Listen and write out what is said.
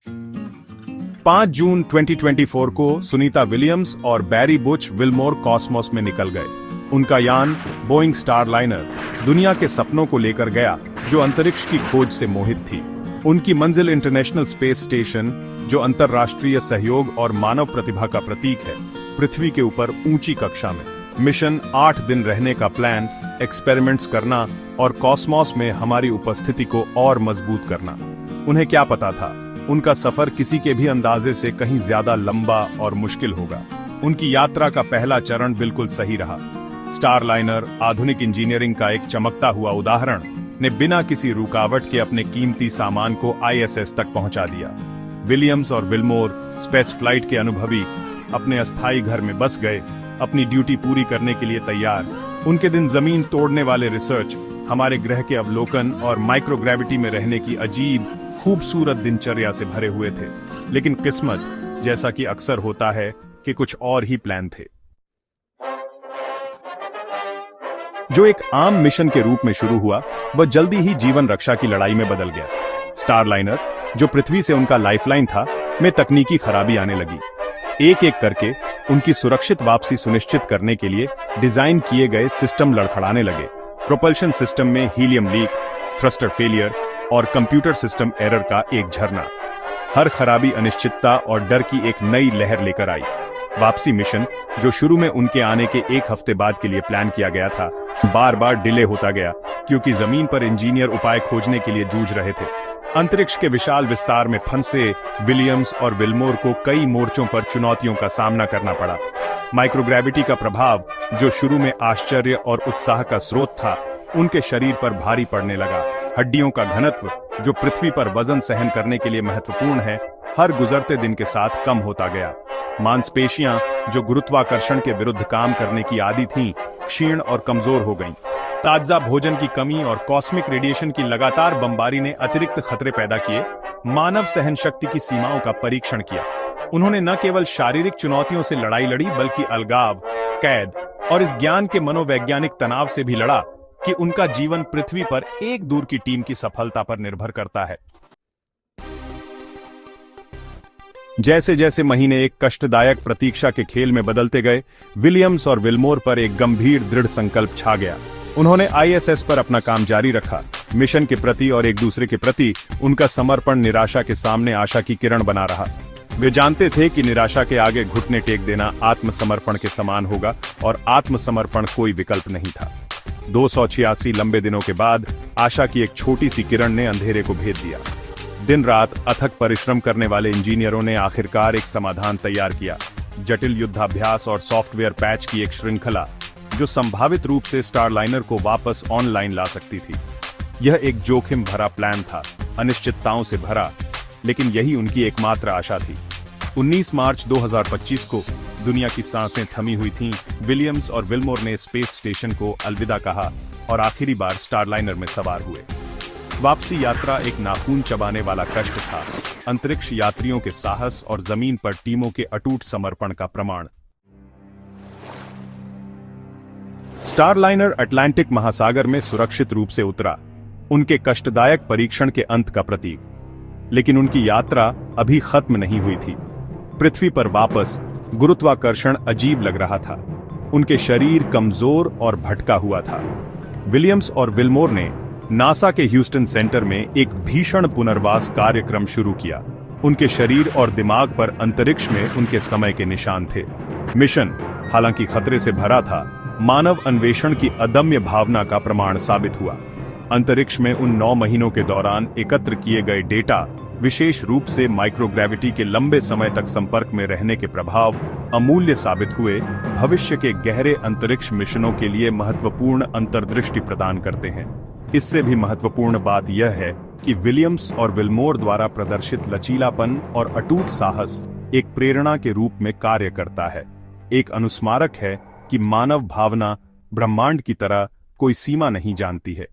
5 जून 2024 को सुनीता विलियम्स और बैरी Butch Wilmore Cosmos में निकल गए। उनका यान बोइंग स्टारलाइनर दुनिया के सपनों को लेकर गया, जो अंतरिक्ष की खोज से मोहित थी। उनकी मंजिल इंटरनेशनल स्पेस स्टेशन, जो अंतरराष्ट्रीय सहयोग और मानव प्रतिभा का प्रतीक है, पृथ्वी के ऊपर ऊंची कक्षा में। मिशन 8 दिन रहने का प्लान, एक्सपेरिमेंट्स करना और कॉस्मोस में हमारी उपस्थिति को और मजबूत करना। उन्हें क्या पता था, उनका सफर किसी के भी अंदाजे से कहीं ज्यादा लंबा और मुश्किल होगा। उनकी यात्रा का पहला चरण बिल्कुल सही रहा। स्टारलाइनर, आधुनिक इंजीनियरिंग का एक चमकता हुआ उदाहरण, ने बिना किसी रुकावट के अपने कीमती सामान को ISS तक पहुंचा दिया। विलियम्स और विल्मोर, स्पेस फ्लाइट के अनुभवी, अपने अस्थायी घर में बस गए, अपनी ड्यूटी पूरी करने के लिए तैयार। उनके दिन जमीन तोड़ने वाले रिसर्च, हमारे ग्रह के अवलोकन और माइक्रोग्रेविटी में रहने की अजीब खूबसूरत दिनचर्या से भरे हुए थे। लेकिन किस्मत, जैसा कि अक्सर होता है, कि कुछ और ही प्लान थे। जो एक आम मिशन के रूप में शुरू हुआ, वह जल्दी ही जीवन रक्षा की लड़ाई में बदल गया। स्टारलाइनर, जो पृथ्वी से उनका लाइफलाइन था, में तकनीकी खराबी आने लगी। एक एक करके उनकी सुरक्षित वापसी सुनिश्चित करने के लिए डिजाइन किए गए सिस्टम लड़खड़ाने लगे। प्रोपल्शन सिस्टम में हीलियम लीक, थ्रस्टर फेलियर और कंप्यूटर सिस्टम एरर का एक झरना। हर खराबी अनिश्चितता और डर की एक नई लहर लेकर आई। वापसी मिशन, जो शुरू में उनके आने के 1 हफ्ते बाद के लिए प्लान किया गया था, बार बार डिले होता गया, क्योंकि जमीन पर इंजीनियर उपाय खोजने के लिए जूझ रहे थे। अंतरिक्ष के विशाल विस्तार में फंसे विलियम्स और विल्मोर को कई मोर्चों पर चुनौतियों का सामना करना पड़ा। माइक्रोग्रेविटी का प्रभाव, जो शुरू में आश्चर्य और उत्साह का स्रोत था, उनके शरीर पर भारी पड़ने लगा। हड्डियों का घनत्व, जो पृथ्वी पर वजन सहन करने के लिए महत्वपूर्ण है, हर गुजरते दिन के साथ कम होता गया। मांसपेशियां, जो गुरुत्वाकर्षण के विरुद्ध काम करने की आदी थीं, क्षीण और कमजोर हो गईं। ताजा भोजन की कमी और कॉस्मिक रेडिएशन की लगातार बमबारी ने अतिरिक्त खतरे पैदा किए। मानव सहन शक्ति की सीमाओं का परीक्षण किया। उन्होंने न केवल शारीरिक चुनौतियों से लड़ाई लड़ी, बल्कि अलगाव, कैद और इस ज्ञान के मनोवैज्ञानिक तनाव से भी लड़ा कि उनका जीवन पृथ्वी पर एक दूर की टीम की सफलता पर निर्भर करता है। जैसे जैसे महीने एक कष्टदायक प्रतीक्षा के खेल में बदलते गए, विलियम्स और विल्मोर पर एक गंभीर दृढ़ संकल्प छा गया। उन्होंने ISS पर अपना काम जारी रखा। मिशन के प्रति और एक दूसरे के प्रति उनका समर्पण निराशा के सामने आशा की किरण बना रहा। वे जानते थे कि निराशा के आगे घुटने टेक देना आत्मसमर्पण के समान होगा, और आत्मसमर्पण कोई विकल्प नहीं था। 286 लंबे दिनों के बाद आशा की एक छोटी सी किरण ने अंधेरे को भेद दिया। दिन रात अथक परिश्रम करने वाले इंजीनियरों ने आखिरकार एक समाधान तैयार किया। जटिल युद्धाभ्यास और सॉफ्टवेयर पैच की एक श्रृंखला, जो संभावित रूप से स्टारलाइनर को वापस ऑनलाइन ला सकती थी। यह एक जोखिम भरा प्लान था, अनिश्चितताओं से भरा, लेकिन यही उनकी एकमात्र आशा थी। 19 मार्च 2025 को दुनिया की सांसें थमी हुई थीं। विलियम्स और विल्मोर ने स्पेस स्टेशन को अलविदा कहा और आखिरी बार स्टारलाइनर में सवार हुए। वापसी यात्रा एक नाखून चबाने वाला कष्ट था, अंतरिक्ष यात्रियों के साहस और जमीन पर टीमों के अटूट समर्पण का प्रमाण। स्टारलाइनर अटलांटिक महासागर में सुरक्षित रूप से उतरा, उनके कष्टदायक परीक्षण के अंत का प्रतीक। लेकिन उनकी यात्रा अभी खत्म नहीं हुई थी। पृथ्वी पर वापस गुरुत्वाकर्षण अजीब लग रहा था। उनके शरीर कमजोर और भटका हुआ था। विलियम्स और विल्मोर ने नासा के ह्यूस्टन सेंटर में एक भीषण पुनर्वास कार्यक्रम शुरू किया। उनके शरीर और दिमाग पर अंतरिक्ष में उनके समय के निशान थे। मिशन, हालांकि खतरे से भरा था, मानव अन्वेषण की अदम्य भावना का प्रमाण साबित हुआ। अंतरिक्ष में उन 9 महीनों के दौरान एकत्र किए गए डेटा, विशेष रूप से माइक्रोग्रेविटी के लंबे समय तक संपर्क में रहने के प्रभाव, अमूल्य साबित हुए। भविष्य के गहरे अंतरिक्ष मिशनों के लिए महत्वपूर्ण अंतर्दृष्टि प्रदान करते हैं। इससे भी महत्वपूर्ण बात यह है कि विलियम्स और विल्मोर द्वारा प्रदर्शित लचीलापन और अटूट साहस एक प्रेरणा के रूप में कार्य करता है। एक अनुस्मारक है कि मानव भावना ब्रह्मांड की तरह कोई सीमा नहीं जानती है।